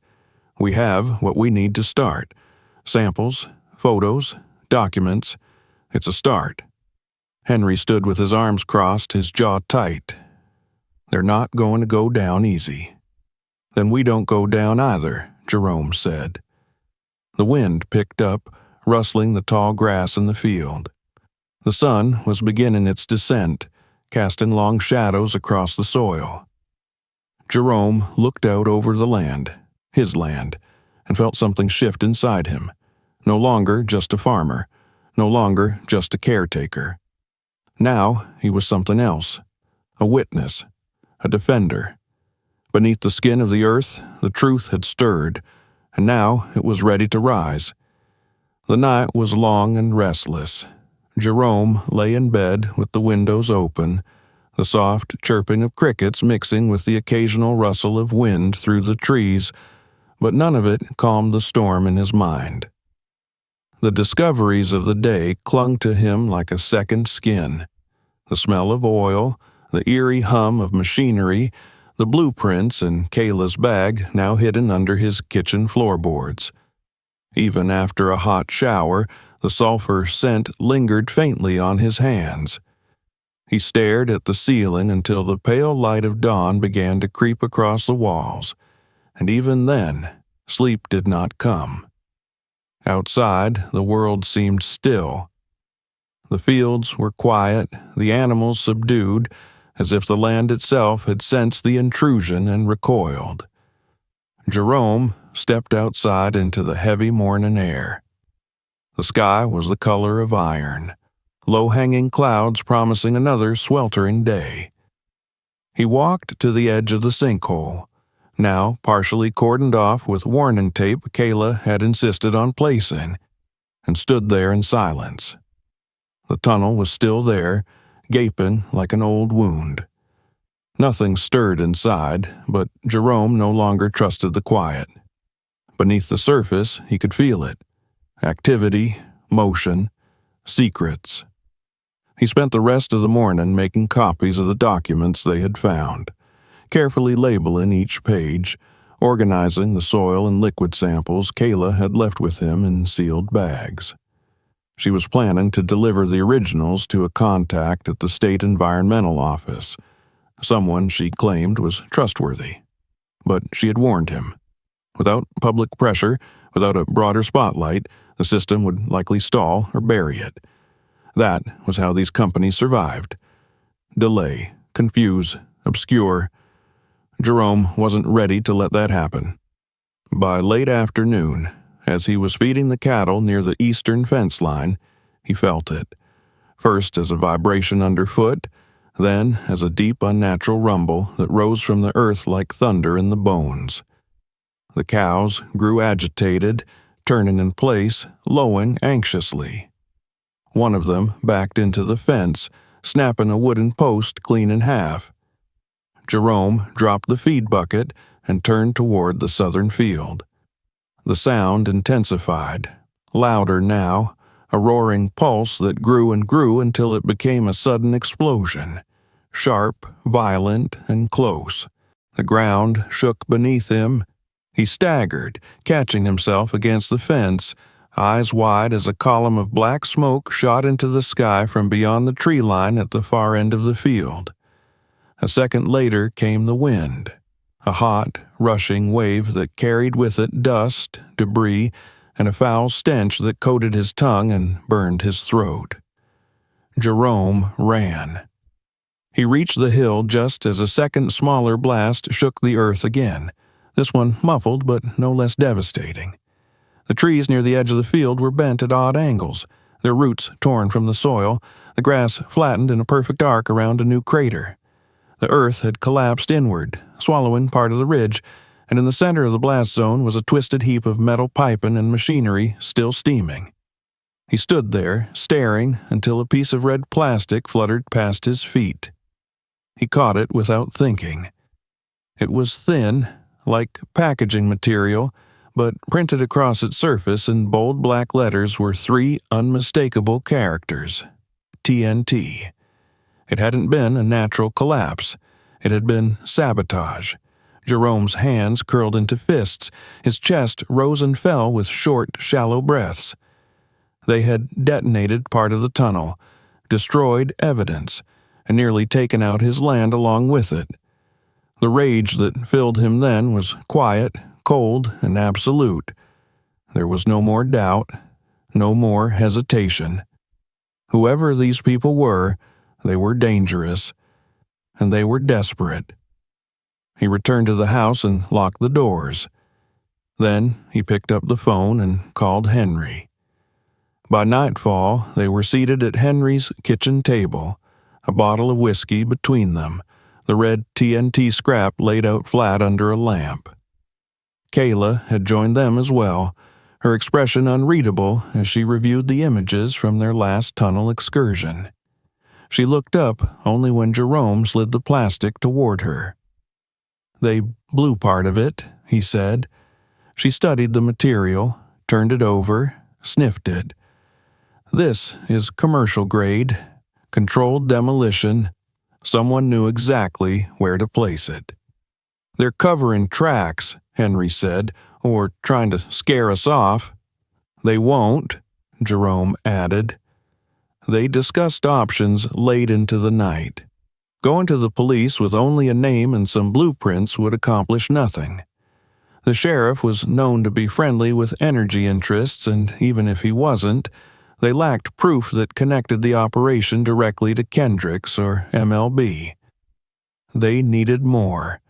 We have what we need to start. Samples, photos, documents. It's a start. Henry stood with his arms crossed, his jaw tight. They're not going to go down easy. Then we don't go down either, Jerome said. The wind picked up, rustling the tall grass in the field. The sun was beginning its descent, casting long shadows across the soil. Jerome looked out over the land, his land, and felt something shift inside him. No longer just a farmer, no longer just a caretaker. Now he was something else, a witness, a defender. Beneath the skin of the earth, the truth had stirred, and now it was ready to rise. The night was long and restless. Jerome lay in bed with the windows open, the soft chirping of crickets mixing with the occasional rustle of wind through the trees, but none of it calmed the storm in his mind. The discoveries of the day clung to him like a second skin. The smell of oil, the eerie hum of machinery, the blueprints in Kayla's bag now hidden under his kitchen floorboards. Even after a hot shower, the sulfur scent lingered faintly on his hands. He stared at the ceiling until the pale light of dawn began to creep across the walls, and even then, sleep did not come. Outside, the world seemed still. The fields were quiet, the animals subdued, as if the land itself had sensed the intrusion and recoiled. Jerome stepped outside into the heavy morning air. The sky was the color of iron, low-hanging clouds promising another sweltering day. He walked to the edge of the sinkhole, now partially cordoned off with warning tape Kayla had insisted on placing, and stood there in silence. The tunnel was still there, gaping like an old wound. Nothing stirred inside, but Jerome no longer trusted the quiet. Beneath the surface, he could feel it. Activity, motion, secrets. He spent the rest of the morning making copies of the documents they had found, carefully labeling each page, organizing the soil and liquid samples Kayla had left with him in sealed bags. She was planning to deliver the originals to a contact at the state environmental office, someone she claimed was trustworthy. But she had warned him. Without public pressure, without a broader spotlight, the system would likely stall or bury it. That was how these companies survived. Delay, confuse, obscure. Jerome wasn't ready to let that happen. By late afternoon, as he was feeding the cattle near the eastern fence line, he felt it, first as a vibration underfoot, then as a deep unnatural rumble that rose from the earth like thunder in the bones. The cows grew agitated, turning in place, lowing anxiously. One of them backed into the fence, snapping a wooden post clean in half. Jerome dropped the feed bucket and turned toward the southern field. The sound intensified, louder now, a roaring pulse that grew and grew until it became a sudden explosion, sharp, violent, and close. The ground shook beneath him. He staggered, catching himself against the fence, eyes wide as a column of black smoke shot into the sky from beyond the tree line at the far end of the field. A second later came the wind, a hot, rushing wave that carried with it dust, debris, and a foul stench that coated his tongue and burned his throat. Jerome ran. He reached the hill just as a second smaller blast shook the earth again, this one muffled but no less devastating. The trees near the edge of the field were bent at odd angles, their roots torn from the soil, the grass flattened in a perfect arc around a new crater. The earth had collapsed inward, swallowing part of the ridge, and in the center of the blast zone was a twisted heap of metal piping and machinery still steaming. He stood there, staring, until a piece of red plastic fluttered past his feet. He caught it without thinking. It was thin, like packaging material, but printed across its surface in bold black letters were 3 unmistakable characters: TNT. It hadn't been a natural collapse. It had been sabotage. Jerome's hands curled into fists. His chest rose and fell with short, shallow breaths. They had detonated part of the tunnel, destroyed evidence, and nearly taken out his land along with it. The rage that filled him then was quiet, cold, and absolute. There was no more doubt, no more hesitation. Whoever these people were, they were dangerous, and they were desperate. He returned to the house and locked the doors. Then he picked up the phone and called Henry. By nightfall, they were seated at Henry's kitchen table, a bottle of whiskey between them, the red TNT scrap laid out flat under a lamp. Kayla had joined them as well, her expression unreadable as she reviewed the images from their last tunnel excursion. She looked up only when Jerome slid the plastic toward her. "They blew part of it," he said. She studied the material, turned it over, sniffed it. "This is commercial grade, controlled demolition. Someone knew exactly where to place it." "They're covering tracks," Henry said, "or trying to scare us off." "They won't," Jerome added. They discussed options late into the night. Going to the police with only a name and some blueprints would accomplish nothing. The sheriff was known to be friendly with energy interests, and even if he wasn't, they lacked proof that connected the operation directly to Kendricks or MLB. They needed more.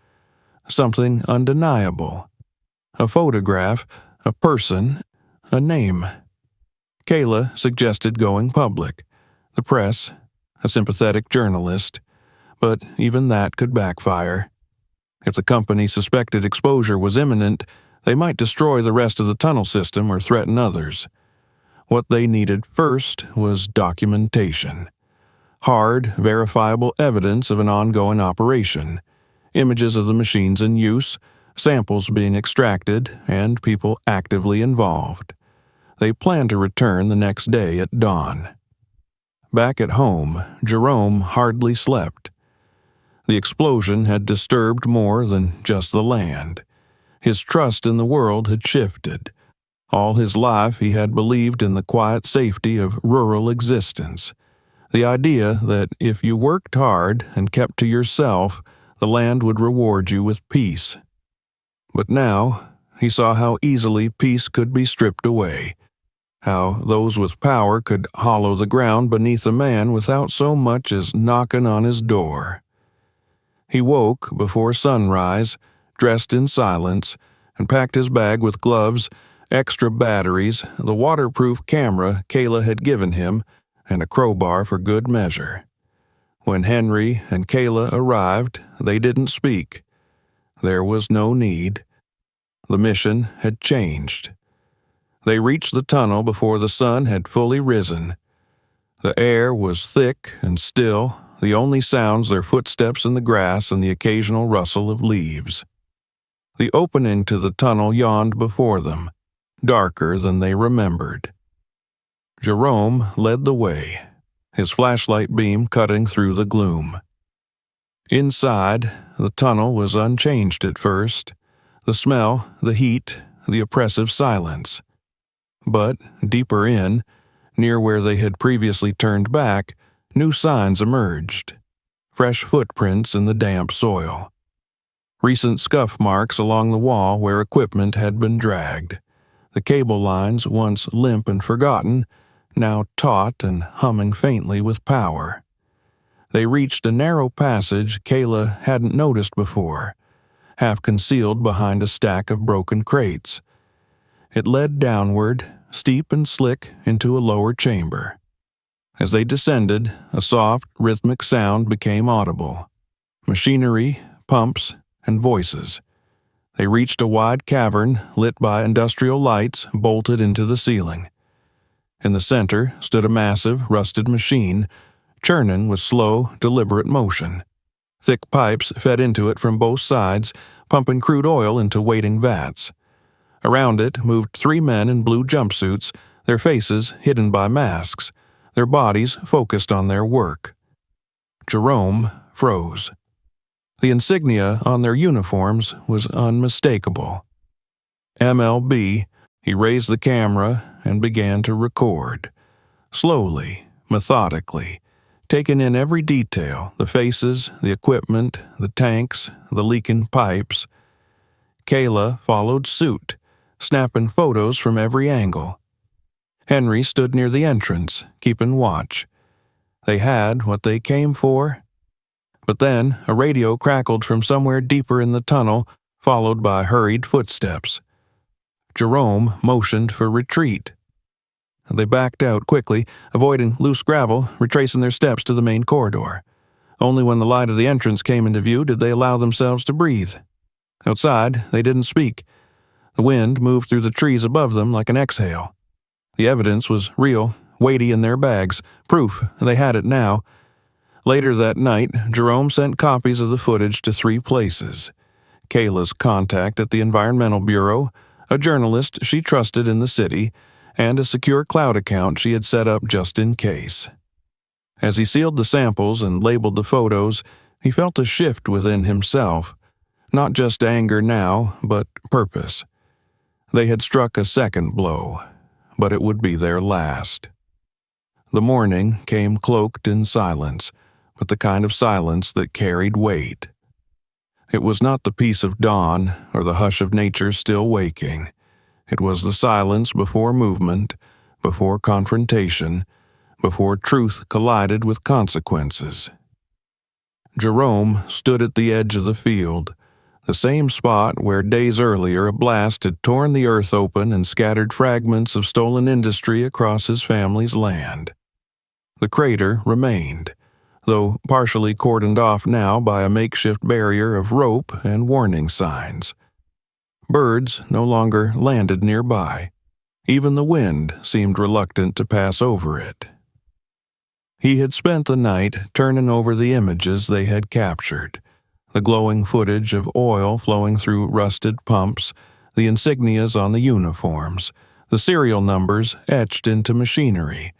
Something undeniable. A photograph, a person, a name. Kayla suggested going public. The press, a sympathetic journalist, but even that could backfire. If the company suspected exposure was imminent, they might destroy the rest of the tunnel system or threaten others. What they needed first was documentation. Hard, verifiable evidence of an ongoing operation. Images of the machines in use, samples being extracted, and people actively involved. They planned to return the next day at dawn. Back at home, Jerome hardly slept. The explosion had disturbed more than just the land. His trust in the world had shifted. All his life he had believed in the quiet safety of rural existence. The idea that if you worked hard and kept to yourself, the land would reward you with peace. But now, he saw how easily peace could be stripped away. How those with power could hollow the ground beneath a man without so much as knocking on his door. He woke before sunrise, dressed in silence, and packed his bag with gloves, extra batteries, the waterproof camera Kayla had given him, and a crowbar for good measure. When Henry and Kayla arrived, they didn't speak. There was no need. The mission had changed. They reached the tunnel before the sun had fully risen. The air was thick and still, the only sounds their footsteps in the grass and the occasional rustle of leaves. The opening to the tunnel yawned before them, darker than they remembered. Jerome led the way, his flashlight beam cutting through the gloom. Inside, the tunnel was unchanged at first. The smell, the heat, the oppressive silence. But deeper in, near where they had previously turned back, new signs emerged. Fresh footprints in the damp soil. Recent scuff marks along the wall where equipment had been dragged. The cable lines, once limp and forgotten, now taut and humming faintly with power. They reached a narrow passage Kayla hadn't noticed before, half concealed behind a stack of broken crates. It led downward, steep and slick, into a lower chamber. As they descended, a soft, rhythmic sound became audible. Machinery, pumps, and voices. They reached a wide cavern lit by industrial lights bolted into the ceiling. In the center stood a massive, rusted machine, churning with slow, deliberate motion. Thick pipes fed into it from both sides, pumping crude oil into waiting vats. Around it moved 3 men in blue jumpsuits, their faces hidden by masks, their bodies focused on their work. Jerome froze. The insignia on their uniforms was unmistakable. MLB. He raised the camera and began to record. Slowly, methodically, taking in every detail, the faces, the equipment, the tanks, the leaking pipes. Kayla followed suit, snapping photos from every angle. Henry stood near the entrance, keeping watch. They had what they came for. But then a radio crackled from somewhere deeper in the tunnel, followed by hurried footsteps. Jerome motioned for retreat. They backed out quickly, avoiding loose gravel, retracing their steps to the main corridor. Only when the light of the entrance came into view did they allow themselves to breathe. Outside, they didn't speak. The wind moved through the trees above them like an exhale. The evidence was real, weighty in their bags, proof they had it now. Later that night, Jerome sent copies of the footage to 3 places: Kayla's contact at the Environmental Bureau, a journalist she trusted in the city, and a secure cloud account she had set up just in case. As he sealed the samples and labeled the photos, he felt a shift within himself. Not just anger now, but purpose. They had struck a second blow, but it would be their last. The morning came cloaked in silence, but the kind of silence that carried weight. It was not the peace of dawn or the hush of nature still waking. It was the silence before movement, before confrontation, before truth collided with consequences. Jerome stood at the edge of the field, the same spot where days earlier a blast had torn the earth open and scattered fragments of stolen industry across his family's land. The crater remained, though partially cordoned off now by a makeshift barrier of rope and warning signs. Birds no longer landed nearby. Even the wind seemed reluctant to pass over it. He had spent the night turning over the images they had captured, the glowing footage of oil flowing through rusted pumps, the insignias on the uniforms, the serial numbers etched into machinery,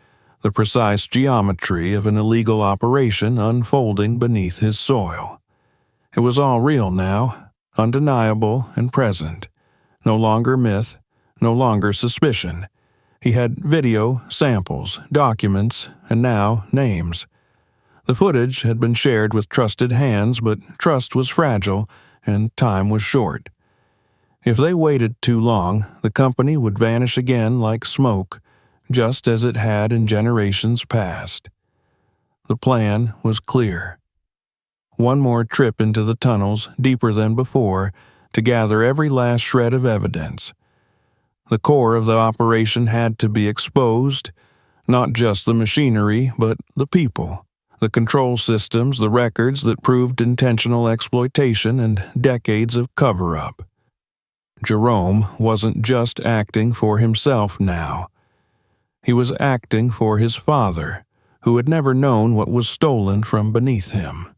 the precise geometry of an illegal operation unfolding beneath his soil. It was all real now, undeniable and present. No longer myth, no longer suspicion. He had video, samples, documents, and now names. The footage had been shared with trusted hands, but trust was fragile and time was short. If they waited too long, the company would vanish again like smoke, just as it had in generations past. The plan was clear. One more trip into the tunnels, deeper than before, to gather every last shred of evidence. The core of the operation had to be exposed, not just the machinery, but the people, the control systems, the records that proved intentional exploitation and decades of cover-up. Jerome wasn't just acting for himself now. He was acting for his father, who had never known what was stolen from beneath him.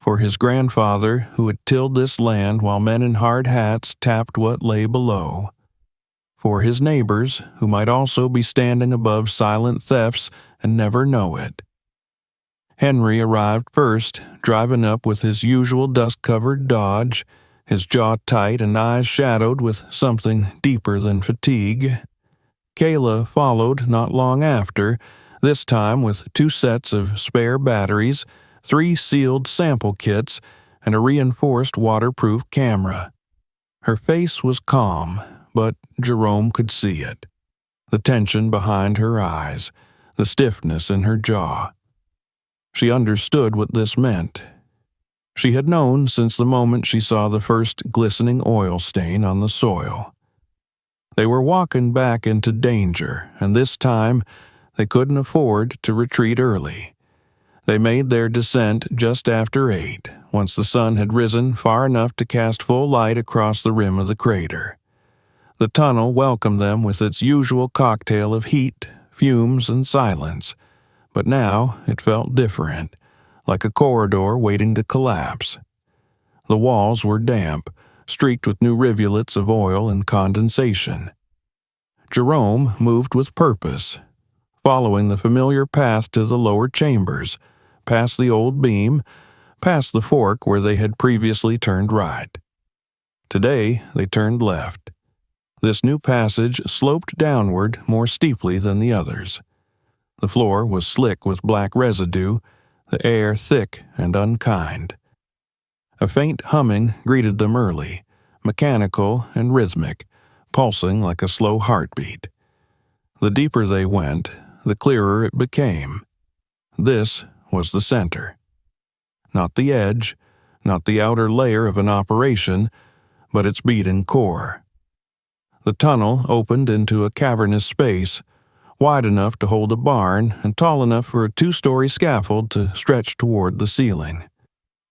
For his grandfather, who had tilled this land while men in hard hats tapped what lay below. For his neighbors, who might also be standing above silent thefts and never know it. Henry arrived first, driving up with his usual dust-covered Dodge, his jaw tight and eyes shadowed with something deeper than fatigue. Kayla followed not long after, this time with 2 sets of spare batteries, 3 sealed sample kits, and a reinforced waterproof camera. Her face was calm, but Jerome could see it. The tension behind her eyes, the stiffness in her jaw. She understood what this meant. She had known since the moment she saw the first glistening oil stain on the soil. They were walking back into danger, and this time they couldn't afford to retreat early. They made their descent just after 8, once the sun had risen far enough to cast full light across the rim of the crater. The tunnel welcomed them with its usual cocktail of heat, fumes, and silence, but now it felt different, like a corridor waiting to collapse. The walls were damp, streaked with new rivulets of oil and condensation. Jerome moved with purpose, following the familiar path to the lower chambers, past the old beam, past the fork where they had previously turned right. Today they turned left. This new passage sloped downward more steeply than the others. The floor was slick with black residue, the air thick and unkind. A faint humming greeted them early, mechanical and rhythmic, pulsing like a slow heartbeat. The deeper they went, the clearer it became. This was the center. Not the edge, not the outer layer of an operation, but its beating core. The tunnel opened into a cavernous space, wide enough to hold a barn and tall enough for a 2-story scaffold to stretch toward the ceiling.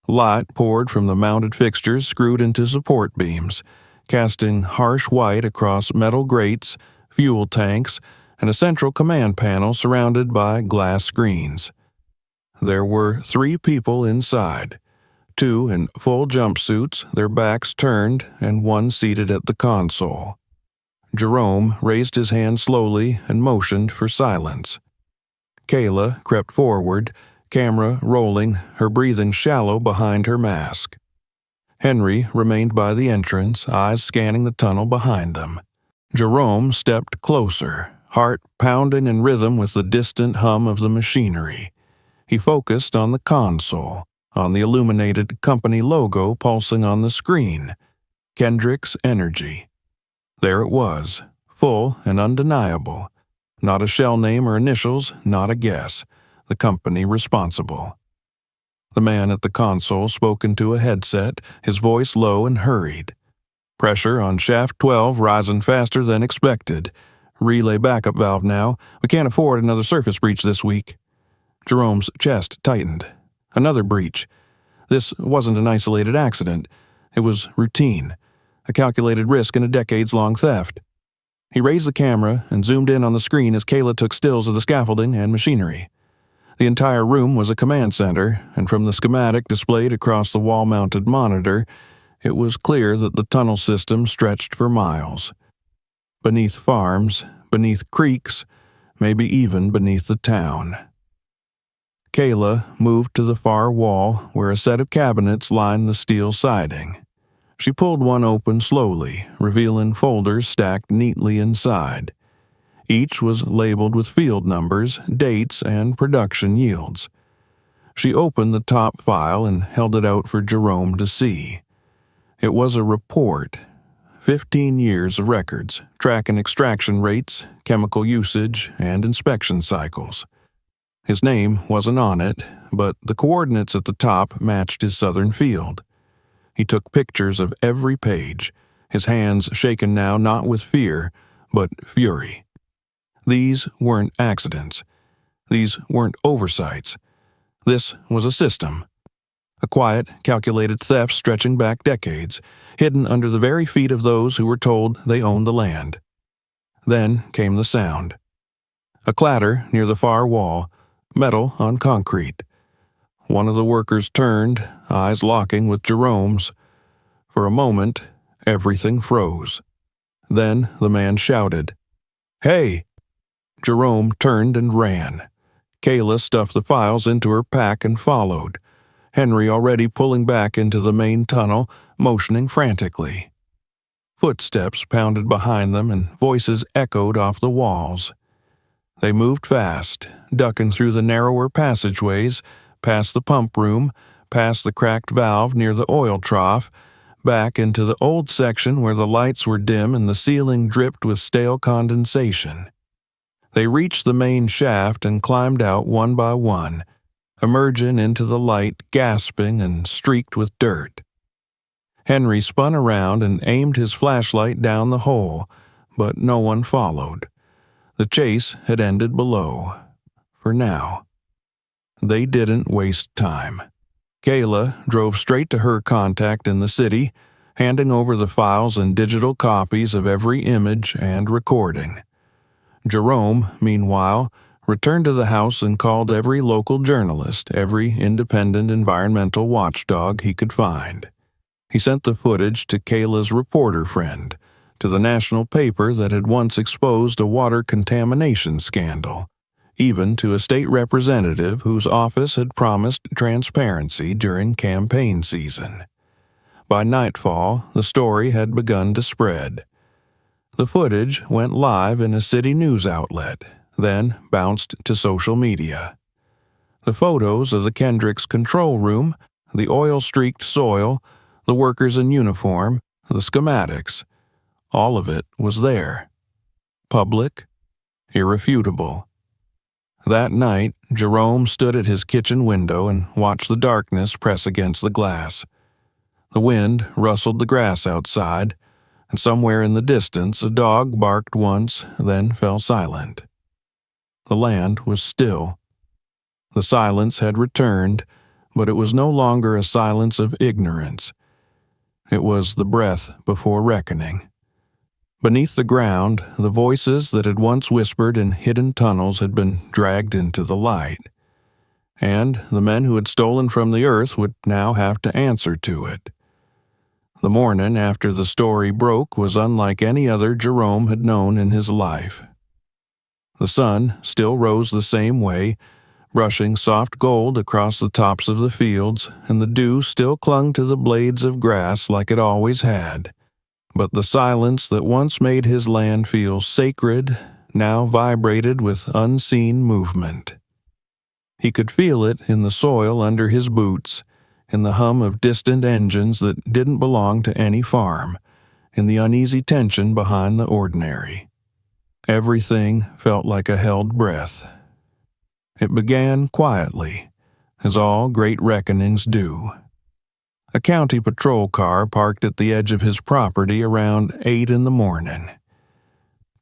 Light poured from the mounted fixtures screwed into support beams, casting harsh white across metal grates, fuel tanks, and a central command panel surrounded by glass screens. There were 3 people inside, 2 in full jumpsuits, their backs turned, and 1 seated at the console. Jerome raised his hand slowly and motioned for silence. Kayla crept forward, camera rolling, her breathing shallow behind her mask. Henry remained by the entrance, eyes scanning the tunnel behind them. Jerome stepped closer, heart pounding in rhythm with the distant hum of the machinery. He focused on the console, on the illuminated company logo pulsing on the screen. Kendrick's Energy. There it was, full and undeniable. Not a shell name or initials, not a guess. The company responsible. The man at the console spoke into a headset, his voice low and hurried. Pressure on shaft 12 rising faster than expected. Relay backup valve now. We can't afford another surface breach this week. Jerome's chest tightened. Another breach. This wasn't an isolated accident. It was routine. A calculated risk in a decades-long theft. He raised the camera and zoomed in on the screen as Kayla took stills of the scaffolding and machinery. The entire room was a command center, and from the schematic displayed across the wall-mounted monitor, it was clear that the tunnel system stretched for miles. Beneath farms, beneath creeks, maybe even beneath the town. Kayla moved to the far wall where a set of cabinets lined the steel siding. She pulled one open slowly, revealing folders stacked neatly inside. Each was labeled with field numbers, dates, and production yields. She opened the top file and held it out for Jerome to see. It was a report. 15 years of records, tracking extraction rates, chemical usage, and inspection cycles. His name wasn't on it, but the coordinates at the top matched his southern field. He took pictures of every page, his hands shaken now not with fear, but fury. These weren't accidents. These weren't oversights. This was a system. A quiet, calculated theft stretching back decades, hidden under the very feet of those who were told they owned the land. Then came the sound. A clatter near the far wall, metal on concrete. One of the workers turned, eyes locking with Jerome's. For a moment, everything froze. Then the man shouted, "Hey!" Jerome turned and ran. Kayla stuffed the files into her pack and followed, Henry already pulling back into the main tunnel, motioning frantically. Footsteps pounded behind them and voices echoed off the walls. They moved fast, ducking through the narrower passageways, past the pump room, past the cracked valve near the oil trough, back into the old section where the lights were dim and the ceiling dripped with stale condensation. They reached the main shaft and climbed out one by one, emerging into the light gasping and streaked with dirt. Henry spun around and aimed his flashlight down the hole, but no one followed. The chase had ended below. For now. They didn't waste time. Kayla drove straight to her contact in the city, handing over the files and digital copies of every image and recording. Jerome, meanwhile, returned to the house and called every local journalist, every independent environmental watchdog he could find. He sent the footage to Kayla's reporter friend, to the national paper that had once exposed a water contamination scandal, even to a state representative whose office had promised transparency during campaign season. By nightfall, the story had begun to spread. The footage went live in a city news outlet, then bounced to social media. The photos of the Kendricks control room, the oil-streaked soil, the workers in uniform, the schematics, all of it was there. Public, irrefutable. That night, Jerome stood at his kitchen window and watched the darkness press against the glass. The wind rustled the grass outside, and somewhere in the distance a dog barked once, then fell silent. The land was still. The silence had returned, but it was no longer a silence of ignorance. It was the breath before reckoning. Beneath the ground, the voices that had once whispered in hidden tunnels had been dragged into the light. and the men who had stolen from the earth would now have to answer to it. The morning after the story broke was unlike any other Jerome had known in his life. The sun still rose the same way, brushing soft gold across the tops of the fields, and the dew still clung to the blades of grass like it always had. But the silence that once made his land feel sacred now vibrated with unseen movement. He could feel it in the soil under his boots, in the hum of distant engines that didn't belong to any farm, in the uneasy tension behind the ordinary. Everything felt like a held breath. It began quietly, as all great reckonings do. A county patrol car parked at the edge of his property around 8 in the morning.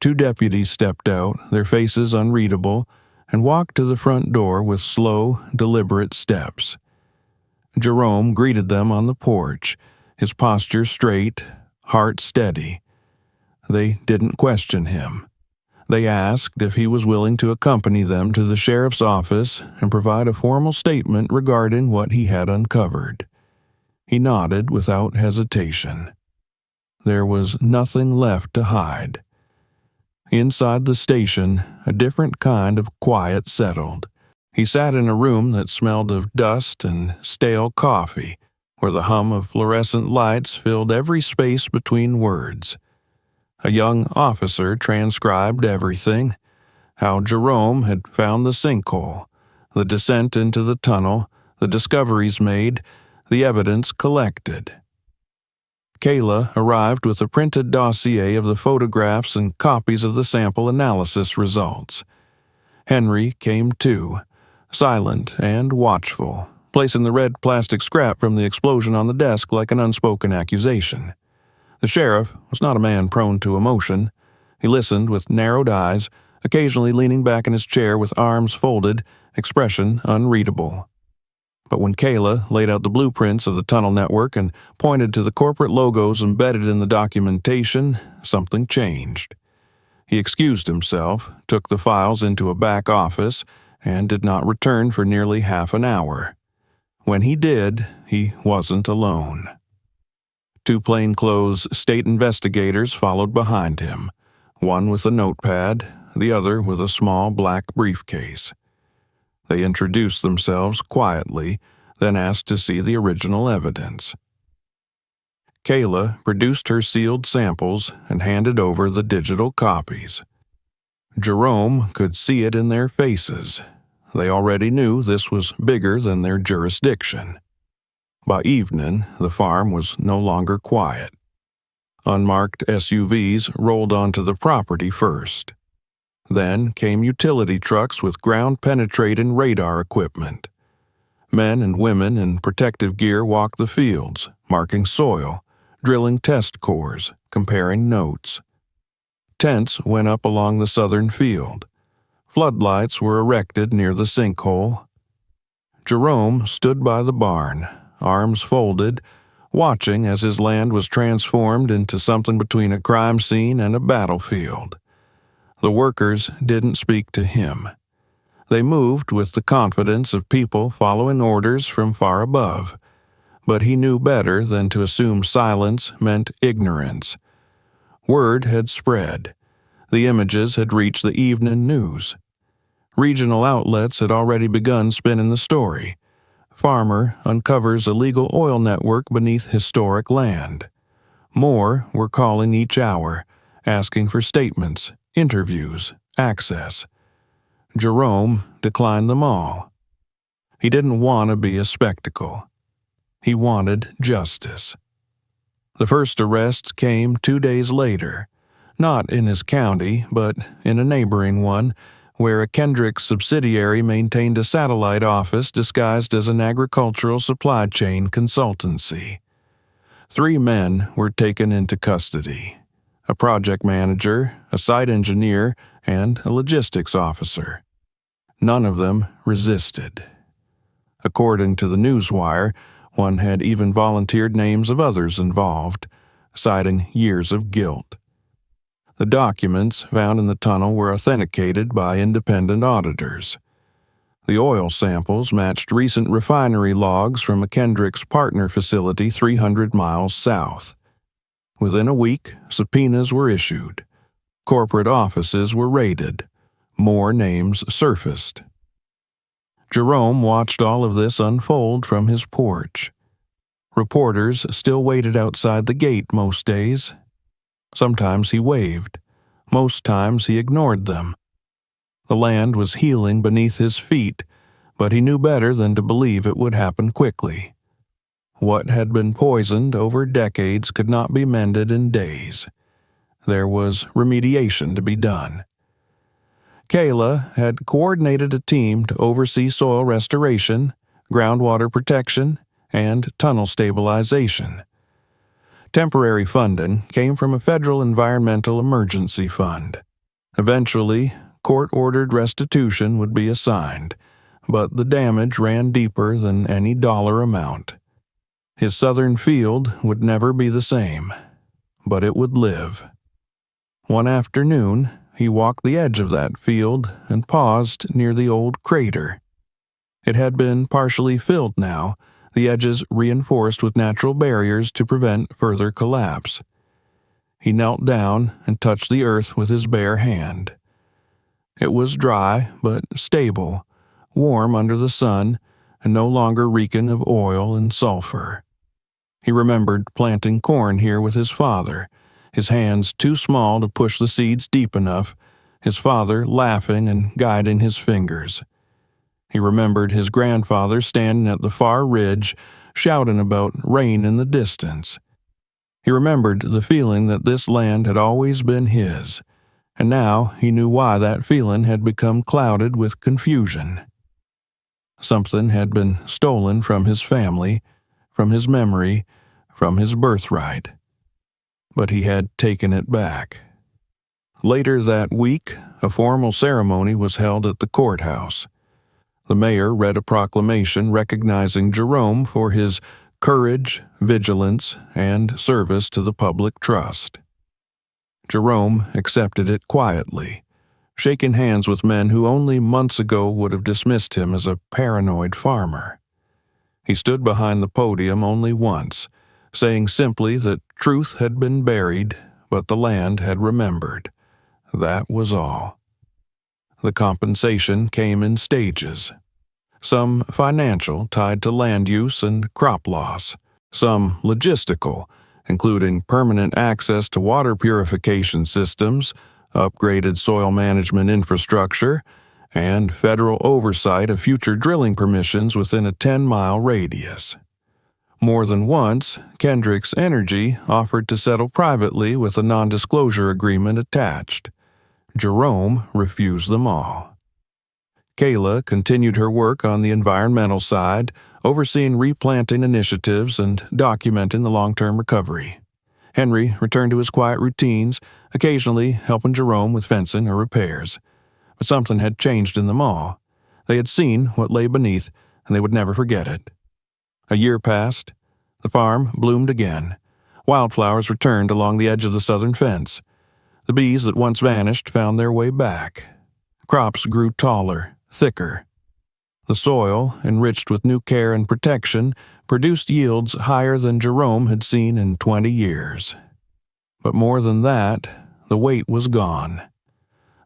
2 deputies stepped out, their faces unreadable, and walked to the front door with slow, deliberate steps. Jerome greeted them on the porch, his posture straight, heart steady. They didn't question him. They asked if he was willing to accompany them to the sheriff's office and provide a formal statement regarding what he had uncovered. He nodded without hesitation. There was nothing left to hide. Inside the station, a different kind of quiet settled. He sat in a room that smelled of dust and stale coffee, where the hum of fluorescent lights filled every space between words. A young officer transcribed everything: how Jerome had found the sinkhole, the descent into the tunnel, the discoveries made, the evidence collected. Kayla arrived with a printed dossier of the photographs and copies of the sample analysis results. Henry came too, silent and watchful, placing the red plastic scrap from the explosion on the desk like an unspoken accusation. The sheriff was not a man prone to emotion. He listened with narrowed eyes, occasionally leaning back in his chair with arms folded, expression unreadable. But when Kayla laid out the blueprints of the tunnel network and pointed to the corporate logos embedded in the documentation, something changed. He excused himself, took the files into a back office, and did not return for nearly half an hour. When he did, he wasn't alone. 2 plainclothes state investigators followed behind him, one with a notepad, the other with a small black briefcase. They introduced themselves quietly, then asked to see the original evidence. Kayla produced her sealed samples and handed over the digital copies. Jerome could see it in their faces. They already knew this was bigger than their jurisdiction. By evening, the farm was no longer quiet. Unmarked SUVs rolled onto the property first. Then came utility trucks with ground-penetrating radar equipment. Men and women in protective gear walked the fields, marking soil, drilling test cores, comparing notes. Tents went up along the southern field. Floodlights were erected near the sinkhole. Jerome stood by the barn, arms folded, watching as his land was transformed into something between a crime scene and a battlefield. The workers didn't speak to him. They moved with the confidence of people following orders from far above. But he knew better than to assume silence meant ignorance. Word had spread. The images had reached the evening news. Regional outlets had already begun spinning the story. Farmer uncovers illegal oil network beneath historic land. More were calling each hour, asking for statements, interviews, access. Jerome declined them all. He didn't want to be a spectacle. He wanted justice. The first arrests came 2 days later, not in his county, but in a neighboring one, where a Kendrick subsidiary maintained a satellite office disguised as an agricultural supply chain consultancy. 3 men were taken into custody: a project manager, a site engineer, and a logistics officer. None of them resisted. According to the Newswire, one had even volunteered names of others involved, citing years of guilt. The documents found in the tunnel were authenticated by independent auditors. The oil samples matched recent refinery logs from a Kendrick's partner facility 300 miles south. Within a week, subpoenas were issued. Corporate offices were raided. More names surfaced. Jerome watched all of this unfold from his porch. Reporters still waited outside the gate most days. Sometimes he waved. Most times he ignored them. The land was healing beneath his feet, but he knew better than to believe it would happen quickly. What had been poisoned over decades could not be mended in days. There was remediation to be done. Kayla had coordinated a team to oversee soil restoration, groundwater protection, and tunnel stabilization. Temporary funding came from a federal environmental emergency fund. Eventually, court-ordered restitution would be assigned, but the damage ran deeper than any dollar amount. His southern field would never be the same, but it would live. One afternoon, he walked the edge of that field and paused near the old crater. It had been partially filled now, the edges reinforced with natural barriers to prevent further collapse. He knelt down and touched the earth with his bare hand. It was dry but stable, warm under the sun, and no longer reeking of oil and sulfur. He remembered planting corn here with his father, his hands too small to push the seeds deep enough, his father laughing and guiding his fingers. He remembered his grandfather standing at the far ridge, shouting about rain in the distance. He remembered the feeling that this land had always been his, and now he knew why that feeling had become clouded with confusion. Something had been stolen from his family, from his memory, from his birthright. But he had taken it back. Later that week, a formal ceremony was held at the courthouse. The mayor read a proclamation recognizing Jerome for his courage, vigilance, and service to the public trust. Jerome accepted it quietly, shaking hands with men who only months ago would have dismissed him as a paranoid farmer. He stood behind the podium only once, saying simply that truth had been buried, but the land had remembered. That was all. The compensation came in stages. Some financial, tied to land use and crop loss. Some logistical, including permanent access to water purification systems, upgraded soil management infrastructure, and federal oversight of future drilling permissions within a 10-mile radius. More than once, Kendrick's Energy offered to settle privately with a non-disclosure agreement attached. Jerome refused them all. Kayla continued her work on the environmental side, overseeing replanting initiatives and documenting the long-term recovery. Henry returned to his quiet routines, occasionally helping Jerome with fencing or repairs. But something had changed in them all. They had seen what lay beneath, and they would never forget it. A year passed. The farm bloomed again. Wildflowers returned along the edge of the southern fence. The bees that once vanished found their way back. Crops grew taller, thicker. The soil, enriched with new care and protection, produced yields higher than Jerome had seen in 20 years. But more than that, the weight was gone.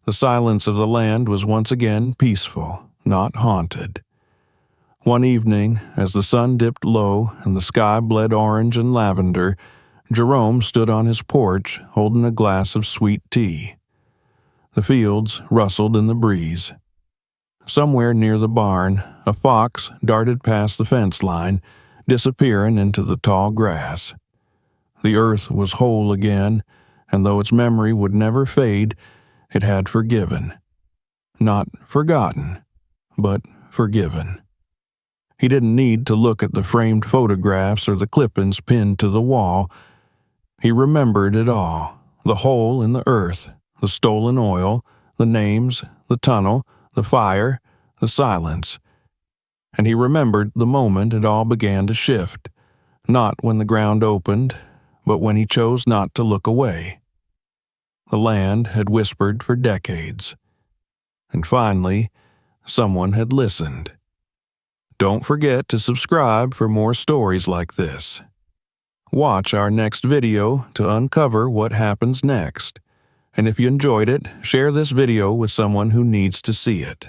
The silence of the land was once again peaceful, not haunted. One evening, as the sun dipped low and the sky bled orange and lavender, Jerome stood on his porch holding a glass of sweet tea. The fields rustled in the breeze. Somewhere near the barn, a fox darted past the fence line, disappearing into the tall grass. The earth was whole again, and though its memory would never fade, it had forgiven. Not forgotten, but forgiven. He didn't need to look at the framed photographs or the clippings pinned to the wall. He remembered it all, the hole in the earth, the stolen oil, the names, the tunnel, the fire, the silence. And he remembered the moment it all began to shift, not when the ground opened, but when he chose not to look away. The land had whispered for decades. And finally, someone had listened. Don't forget to subscribe for more stories like this. Watch our next video to uncover what happens next. And if you enjoyed it, share this video with someone who needs to see it.